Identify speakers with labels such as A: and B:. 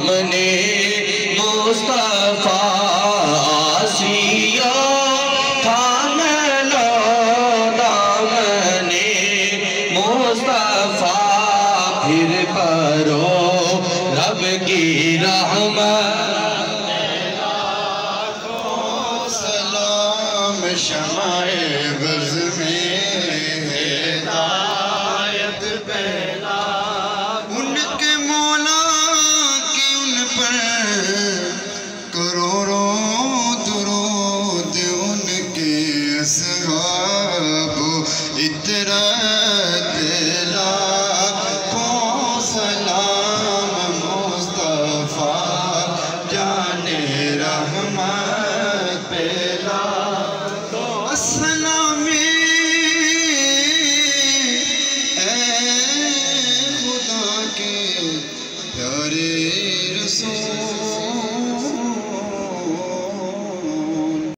A: دامنے مصطفیٰ آسیہ تھام لو دامنے مصطفیٰ پھر پرو رب کی رحمت
B: سلام شمع بز میں ہدایت پھیلا ان کے مولا کی ان پر کروڑوں درود ان کے اصحاب اطرت لاکھوں سلام مصطفیٰ جان رحمت پیلا السلام اے خدا کے پیارے رسول